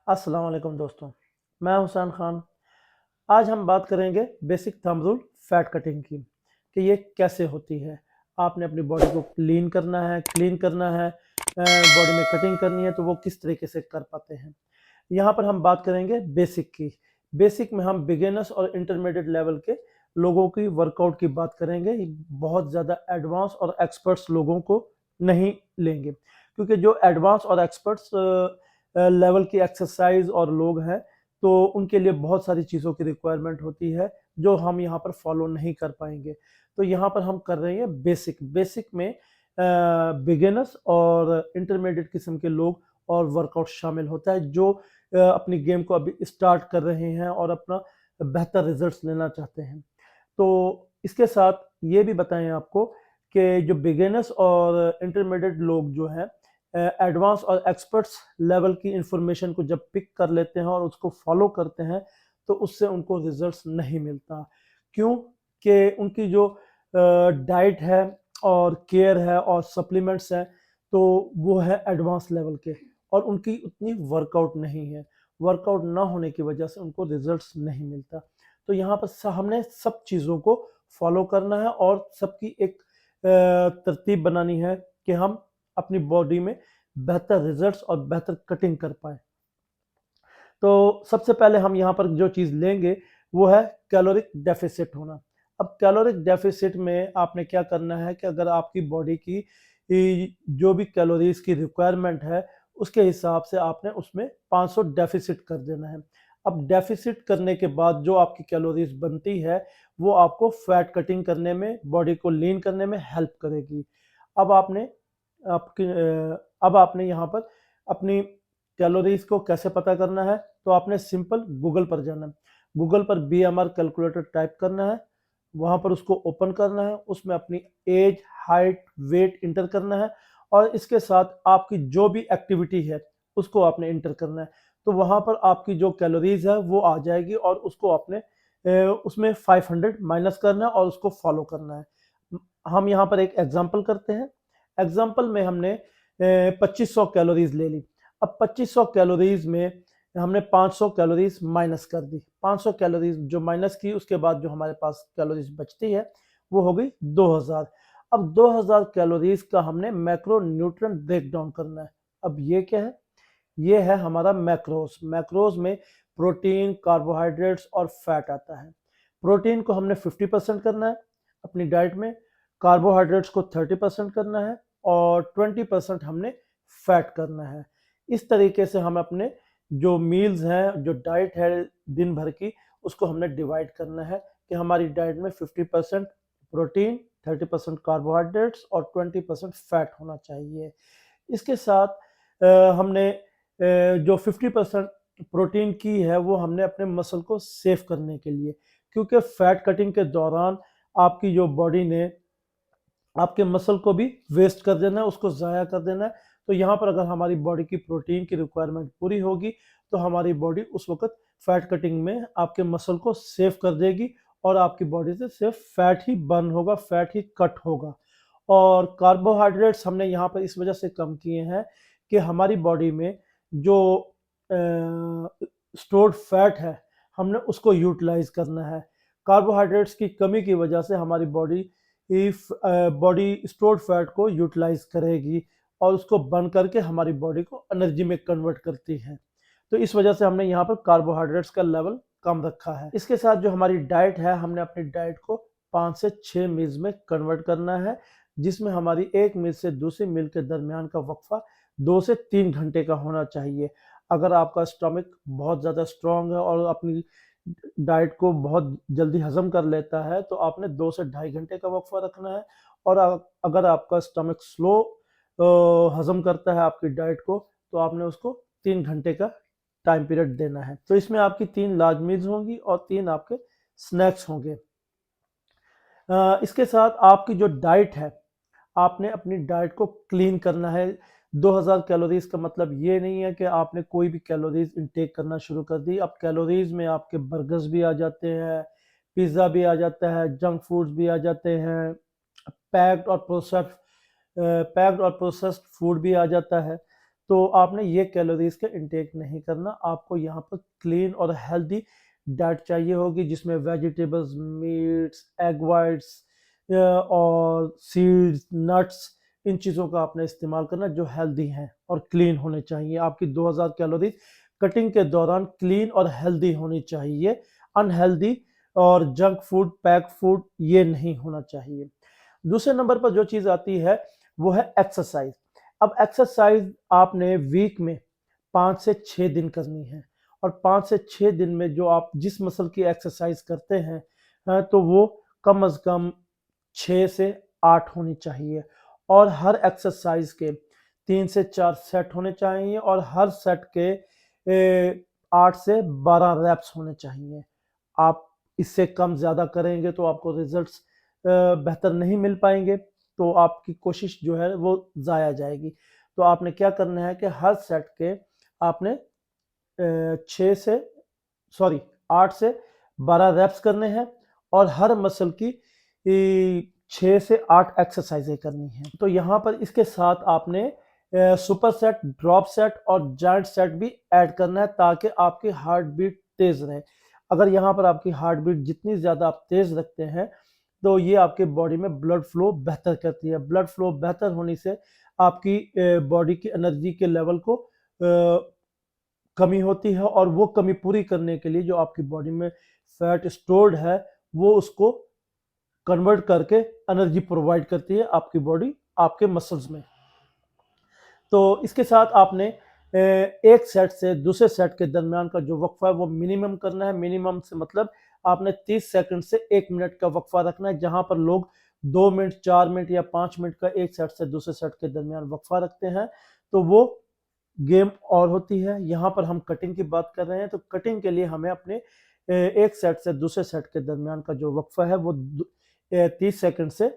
अस्सलाम वालेकुम दोस्तों, मैं हुसैन खान। आज हम बात करेंगे basic thumb rule fat cutting की कि ये कैसे होती है। आपने अपनी बॉडी को क्लीन करना है, बॉडी में कटिंग करनी है तो वो किस तरीके से कर पाते हैं। यहाँ पर हम बात करेंगे बेसिक की। बेसिक में हम बिगिनर्स और इंटरमीडिएट लेवल के लोगों की वर्कआउट की बात करेंगे। बहुत ज़्यादा एडवांस और एक्सपर्ट्स लोगों को नहीं लेंगे, क्योंकि जो एडवांस और एक्सपर्ट्स लेवल की एक्सरसाइज और लोग हैं तो उनके लिए बहुत सारी चीज़ों की रिक्वायरमेंट होती है जो हम यहाँ पर फॉलो नहीं कर पाएंगे। तो यहाँ पर हम कर रहे हैं बेसिक। बेसिक में बिगिनर्स और इंटरमीडिएट किस्म के लोग और वर्कआउट शामिल होता है जो अपनी गेम को अभी स्टार्ट कर रहे हैं और अपना बेहतर रिजल्ट्स लेना चाहते हैं। तो इसके साथ ये भी बताएं आपको कि जो बिगिनर्स और इंटरमीडिएट लोग जो हैं एडवांस और एक्सपर्ट्स लेवल की इंफॉर्मेशन को जब पिक कर लेते हैं और उसको फॉलो करते हैं तो उससे उनको रिजल्ट्स नहीं मिलता। क्यों? कि उनकी जो डाइट है और केयर है और सप्लीमेंट्स हैं तो वो है एडवांस लेवल के, और उनकी उतनी वर्कआउट नहीं है। वर्कआउट ना होने की वजह से उनको रिजल्ट्स नहीं मिलता। तो यहाँ पर हमने सब चीज़ों को फॉलो करना है और सबकी एक तरतीब बनानी है कि हम अपनी बॉडी में बेहतर रिजल्ट्स और बेहतर कटिंग कर पाए। तो सबसे पहले हम यहाँ पर जो चीज़ लेंगे वो है कैलोरिक डेफिसिट होना। अब कैलोरिक डेफिसिट में आपने क्या करना है कि अगर आपकी बॉडी की जो भी कैलोरीज की रिक्वायरमेंट है उसके हिसाब से आपने उसमें 500 डेफिसिट कर देना है। अब डेफिसिट करने के बाद जो आपकी कैलोरीज बनती है वो आपको फैट कटिंग करने में, बॉडी को लीन करने में हेल्प करेगी। अब आपने आपकी अब आपने यहाँ पर अपनी कैलोरीज को कैसे पता करना है, तो आपने सिंपल गूगल पर जाना है। गूगल पर बीएमआर कैलकुलेटर टाइप करना है, वहाँ पर उसको ओपन करना है, उसमें अपनी एज, हाइट, वेट इंटर करना है और इसके साथ आपकी जो भी एक्टिविटी है उसको आपने इंटर करना है। तो वहाँ पर आपकी जो कैलोरीज है वो आ जाएगी और उसको आपने उसमें 500 माइनस करना है और उसको फॉलो करना है। हम यहाँ पर एक एग्जांपल करते हैं। एग्जांपल में हमने 2500 कैलोरीज ले ली। अब 2500 कैलोरीज में हमने 500 कैलोरीज माइनस कर दी। 500 कैलोरीज जो माइनस की उसके बाद जो हमारे पास कैलोरीज बचती है वो हो गई 2000। अब 2000 कैलोरीज का हमने मैक्रो न्यूट्रिएंट ब्रेक डाउन करना है। अब ये क्या है? ये है हमारा मैक्रोज। मैक्रोज में प्रोटीन, कार्बोहाइड्रेट्स और फैट आता है। प्रोटीन को हमने 50% करना है अपनी डाइट में, कार्बोहाइड्रेट्स को 30% करना है और 20% हमने फैट करना है। इस तरीके से हम अपने जो मील्स हैं, जो डाइट है दिन भर की, उसको हमने डिवाइड करना है कि हमारी डाइट में 50% प्रोटीन, 30% कार्बोहाइड्रेट्स और 20% फैट होना चाहिए। इसके साथ हमने जो 50% प्रोटीन की है वो हमने अपने मसल को सेव करने के लिए, क्योंकि फैट कटिंग के दौरान आपकी जो बॉडी ने आपके मसल को भी वेस्ट कर देना है, उसको ज़ाया कर देना है। तो यहाँ पर अगर हमारी बॉडी की प्रोटीन की रिक्वायरमेंट पूरी होगी तो हमारी बॉडी उस वक्त फैट कटिंग में आपके मसल को सेव कर देगी और आपकी बॉडी से सिर्फ फैट ही बर्न होगा, फैट ही कट होगा। और कार्बोहाइड्रेट्स हमने यहाँ पर इस वजह से कम किए हैं कि हमारी बॉडी में जो स्टोर्ड फैट है हमने उसको यूटिलाइज करना है। कार्बोहाइड्रेट्स की कमी की वजह से हमारी बॉडी स्टोर्ड फैट को यूटिलाइज करेगी और उसको बर्न करके हमारी बॉडी को एनर्जी में कन्वर्ट करती है। तो इस वजह से हमने यहाँ पर कार्बोहाइड्रेट्स का लेवल कम रखा है। इसके साथ जो हमारी डाइट है, हमने अपनी डाइट को 5 से 6 मील्स में कन्वर्ट करना है, जिसमें हमारी एक मील से दूसरी मील के दरमियान का वक्फा 2 से 3 घंटे का होना चाहिए। अगर आपका स्टमक बहुत ज़्यादा स्ट्रांग है और अपनी डाइट को बहुत जल्दी हजम कर लेता है तो आपने 2 से ढाई घंटे का वक्फा रखना है। और अगर आपका स्टमक स्लो हजम करता है आपकी डाइट को तो आपने उसको 3 घंटे का टाइम पीरियड देना है। तो इसमें आपकी 3 लार्ज मील्स होंगी और 3 आपके स्नैक्स होंगे। इसके साथ आपकी जो डाइट है, आपने अपनी डाइट को क्लीन करना है। 2000 कैलोरीज का मतलब ये नहीं है कि आपने कोई भी कैलोरीज इनटेक करना शुरू कर दी। अब कैलोरीज में आपके बर्गर्स भी आ जाते हैं, पिज़्ज़ा भी आ जाता है, जंक फूड्स भी आ जाते हैं, पैक्ड और प्रोसेस्ड फूड भी आ जाता है। तो आपने ये कैलोरीज का इंटेक नहीं करना। आपको यहाँ पर क्लीन और हेल्दी डाइट चाहिए होगी, जिसमें वेजिटेबल्स, मीट्स, एग वाइट्स और सीड्स, नट्स, इन चीज़ों का आपने इस्तेमाल करना जो हेल्दी हैं और क्लीन होने चाहिए। आपकी 2000 कैलोरीज कटिंग के दौरान क्लीन और हेल्दी होनी चाहिए। अनहेल्दी और जंक फूड, पैक फूड ये नहीं होना चाहिए। दूसरे नंबर पर जो चीज़ आती है वो है एक्सरसाइज। अब एक्सरसाइज आपने वीक में 5 से 6 दिन करनी है, और 5 से 6 दिन में जो आप जिस मसल की एक्सरसाइज करते हैं तो वो कम से कम 6 से 8 होनी चाहिए, और हर एक्सरसाइज के 3 से 4 सेट होने चाहिए, और हर सेट के 8 से 12 रैप्स होने चाहिए। आप इससे कम ज़्यादा करेंगे तो आपको रिजल्ट्स बेहतर नहीं मिल पाएंगे, तो आपकी कोशिश जो है वो ज़ाया जाएगी। तो आपने क्या करना है कि हर सेट के आपने 8 से 12 रैप्स करने हैं, और हर मसल की 6 से 8 एक्सरसाइजें करनी है। तो यहाँ पर इसके साथ आपने सुपर सेट, ड्रॉप सेट और जाइंट सेट भी ऐड करना है, ताकि आपकी हार्ट बीट तेज रहे। अगर यहाँ पर आपकी हार्ट बीट जितनी ज़्यादा आप तेज रखते हैं तो ये आपके बॉडी में ब्लड फ्लो बेहतर करती है। ब्लड फ्लो बेहतर होने से आपकी बॉडी की एनर्जी के लेवल को कमी होती है, और वो कमी पूरी करने के लिए जो आपकी बॉडी में फैट स्टोर्ड है वो उसको कन्वर्ट करके एनर्जी प्रोवाइड करती है आपकी बॉडी आपके मसल्स में। तो इसके साथ आपने एक सेट से दूसरे सेट के दरमियान का जो वक्फा है वो मिनिमम करना है। मिनिमम से मतलब आपने 30 सेकंड से 1 मिनट का वक्फा रखना है। जहां पर लोग 2 मिनट, 4 मिनट या 5 मिनट का एक सेट से दूसरे सेट के दरमियान वक्फा रखते हैं, तो वो गेम और होती है। यहाँ पर हम कटिंग की बात कर रहे हैं, तो कटिंग के लिए हमें अपने एक सेट से दूसरे सेट के दरमियान का जो वक्फा है वो 30 सेकंड से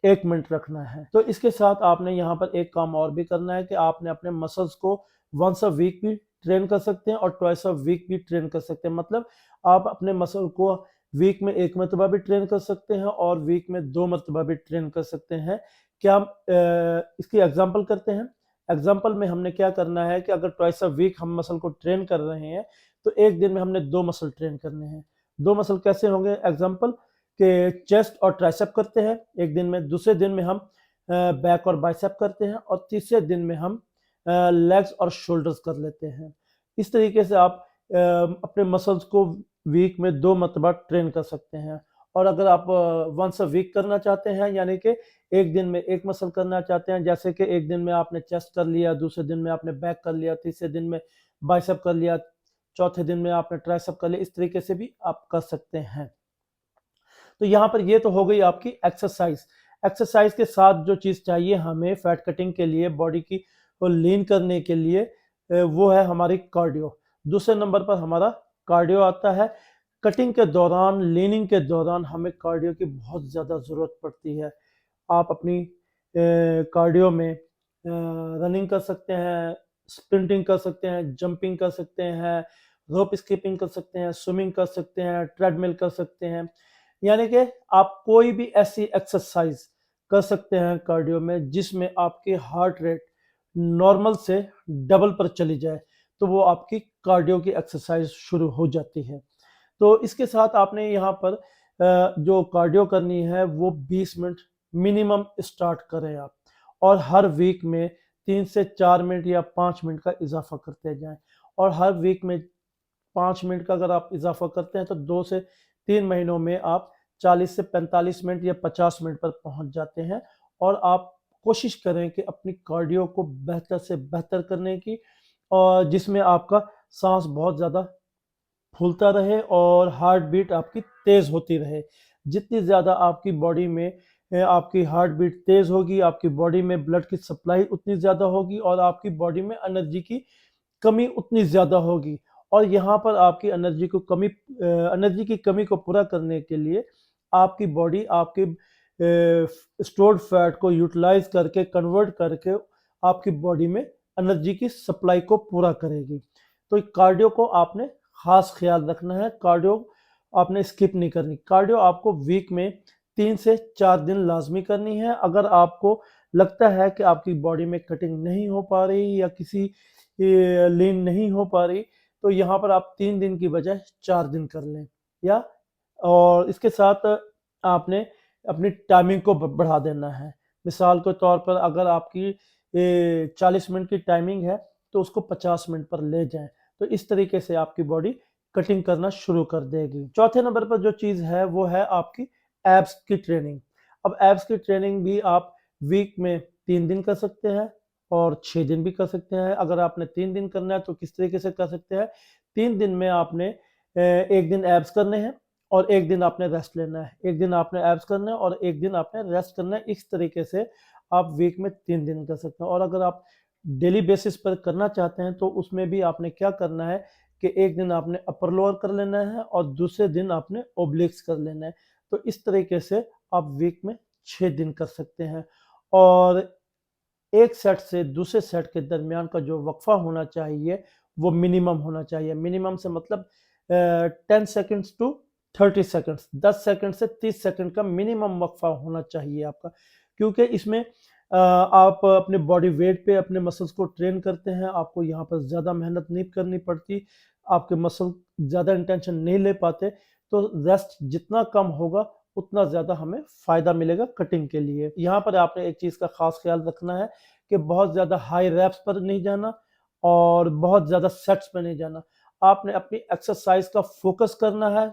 1 मिनट रखना है। तो इसके साथ आपने यहाँ पर एक काम और भी करना है कि आपने अपने मसल्स को वंस अ वीक भी ट्रेन कर सकते हैं और ट्वाइस अ वीक भी ट्रेन कर सकते हैं। मतलब आप अपने मसल को वीक में 1 मरतबा भी ट्रेन कर सकते हैं और वीक में 2 मरतबा भी ट्रेन कर सकते हैं। क्या हम इसकी एग्जांपल करते हैं। एग्जांपल में हमने क्या करना है कि अगर ट्वाइस अ वीक हम मसल को ट्रेन कर रहे हैं तो एक दिन में हमने 2 मसल ट्रेन करने हैं। 2 मसल कैसे होंगे? एग्जांपल के चेस्ट और ट्राइसेप करते हैं एक दिन में, दूसरे दिन में हम बैक और बाइसेप करते हैं, और तीसरे दिन में हम लेग्स और शोल्डर्स कर लेते हैं। इस तरीके से आप अपने मसल्स को वीक में 2 मरतबा ट्रेन कर सकते हैं। और अगर आप वंस अ वीक करना चाहते हैं, यानी कि एक दिन में एक मसल करना चाहते हैं, जैसे कि एक दिन में आपने चेस्ट कर लिया, दूसरे दिन में आपने बैक कर लिया, तीसरे दिन में बाइसेप कर लिया, चौथे दिन में आपने ट्राइसेप कर लिया, इस तरीके से भी आप कर सकते हैं। तो यहाँ पर ये तो हो गई आपकी एक्सरसाइज। एक्सरसाइज के साथ जो चीज़ चाहिए हमें फैट कटिंग के लिए, बॉडी की को लीन करने के लिए, वो है हमारी कार्डियो। दूसरे नंबर पर हमारा कार्डियो आता है। कटिंग के दौरान, लीनिंग के दौरान हमें कार्डियो की बहुत ज़्यादा ज़रूरत पड़ती है। आप अपनी कार्डियो में रनिंग कर सकते हैं, स्प्रिंटिंग कर सकते हैं, जंपिंग कर सकते हैं, रोप स्किपिंग कर सकते हैं, स्विमिंग कर सकते हैं, ट्रेडमिल कर सकते हैं। यानी कि आप कोई भी ऐसी एक्सरसाइज कर सकते हैं कार्डियो में जिसमें आपकी हार्ट रेट नॉर्मल से डबल पर चली जाए, तो वो आपकी कार्डियो की एक्सरसाइज शुरू हो जाती है। तो इसके साथ आपने यहाँ पर जो कार्डियो करनी है वो 20 मिनट मिनिमम स्टार्ट करें आप, और हर वीक में 3 से 4 मिनट या 5 मिनट का इजाफा करते जाएं। और हर वीक में 5 मिनट का अगर आप इजाफा करते हैं तो 2 से 3 महीनों में आप 40 से 45 मिनट या 50 मिनट पर पहुंच जाते हैं। और आप कोशिश करें कि अपनी कार्डियो को बेहतर से बेहतर करने की, और जिसमें आपका सांस बहुत ज़्यादा फूलता रहे और हार्ट बीट आपकी तेज़ होती रहे। जितनी ज़्यादा आपकी बॉडी में आपकी हार्ट बीट तेज़ होगी, आपकी बॉडी में ब्लड की सप्लाई उतनी ज़्यादा होगी, और आपकी बॉडी में एनर्जी की कमी उतनी ज़्यादा होगी। और यहाँ पर आपकी एनर्जी की कमी को पूरा करने के लिए आपकी बॉडी आपके स्टोर्ड फैट को यूटिलाइज करके, कन्वर्ट करके आपकी बॉडी में एनर्जी की सप्लाई को पूरा करेगी। तो कार्डियो को आपने खास ख्याल रखना है। कार्डियो आपने स्किप नहीं करनी। कार्डियो आपको वीक में 3 से 4 दिन लाजमी करनी है। अगर आपको लगता है कि आपकी बॉडी में कटिंग नहीं हो पा रही या किसी लीन नहीं हो पा रही, तो यहाँ पर आप 3 दिन की बजाय 4 दिन कर लें। या और इसके साथ आपने अपनी टाइमिंग को बढ़ा देना है। मिसाल के तौर पर अगर आपकी 40 मिनट की टाइमिंग है तो उसको 50 मिनट पर ले जाएं। तो इस तरीके से आपकी बॉडी कटिंग करना शुरू कर देगी। चौथे नंबर पर जो चीज़ है वो है आपकी एब्स की ट्रेनिंग। अब एब्स की ट्रेनिंग भी आप वीक में 3 दिन कर सकते हैं और 6 दिन भी कर सकते हैं। अगर आपने 3 दिन करना है तो किस तरीके से कर सकते हैं? 3 दिन में आपने एक दिन एब्स करने हैं और एक दिन आपने रेस्ट लेना है। एक दिन आपने एब्स करना है और एक दिन आपने रेस्ट करना है। इस तरीके से आप वीक में 3 दिन कर सकते हैं। और अगर आप डेली बेसिस पर करना चाहते हैं तो उसमें भी आपने क्या करना है कि एक दिन आपने अपर लोअर कर लेना है और दूसरे दिन आपने ओब्लिक्स कर लेना है। तो इस तरीके से आप वीक में 6 दिन कर सकते हैं। और एक सेट से दूसरे सेट के दरमियान का जो वक्फा होना चाहिए वो मिनिमम होना चाहिए। मिनिमम से मतलब 10 सेकेंड्स टू 30 सेकेंड्स, 10 सेकेंड से 30 सेकेंड का मिनिमम वक्फा होना चाहिए आपका। क्योंकि इसमें आप अपने बॉडी वेट पे अपने मसल्स को ट्रेन करते हैं। आपको यहाँ पर ज़्यादा मेहनत नहीं करनी पड़ती, आपके मसल ज़्यादा इंटेंशन नहीं ले पाते। तो रेस्ट जितना कम होगा उतना ज़्यादा हमें फ़ायदा मिलेगा कटिंग के लिए। यहाँ पर आपने एक चीज़ का ख़ास ख्याल रखना है कि बहुत ज़्यादा हाई रैप्स पर नहीं जाना और बहुत ज़्यादा सेट्स पे नहीं जाना। आपने अपनी एक्सरसाइज का फोकस करना है,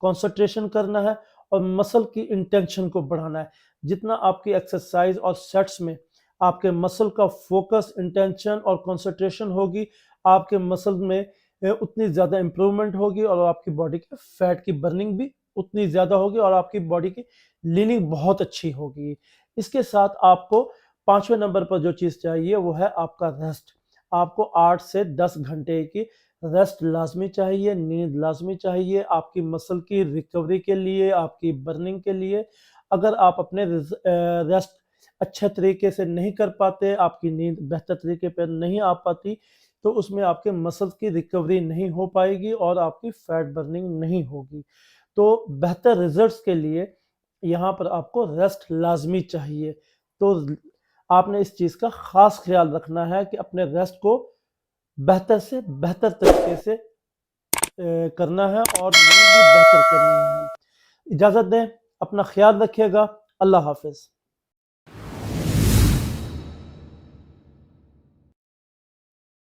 कंसंट्रेशन करना है और मसल की इंटेंशन को बढ़ाना है। जितना आपकी एक्सरसाइज और सेट्स में आपके मसल का फोकस, इंटेंशन और कंसंट्रेशन होगी, आपके मसल में उतनी ज़्यादा इंप्रूवमेंट होगी और आपकी बॉडी के फैट की बर्निंग भी उतनी ज़्यादा होगी और आपकी बॉडी की लीनिंग बहुत अच्छी होगी। इसके साथ आपको 5वें नंबर पर जो चीज़ चाहिए वो है आपका रेस्ट। आपको 8 से 10 घंटे की रेस्ट लाज़मी चाहिए, नींद लाज़मी चाहिए आपकी मसल की रिकवरी के लिए, आपकी बर्निंग के लिए। अगर आप अपने रेस्ट अच्छे तरीके से नहीं कर पाते, आपकी नींद बेहतर तरीके पर नहीं आ पाती, तो उसमें आपके मसल्स की रिकवरी नहीं हो पाएगी और आपकी फैट बर्निंग नहीं होगी। तो बेहतर रिजल्ट्स के लिए यहाँ पर आपको रेस्ट लाज़मी चाहिए। तो आपने इस चीज़ का ख़ास ख़्याल रखना है कि अपने रेस्ट को बेहतर से बेहतर तरीके से करना है और नींद भी बेहतर करनी है। इजाज़त दें, अपना ख़्याल रखिएगा। अल्लाह हाफ़िज़।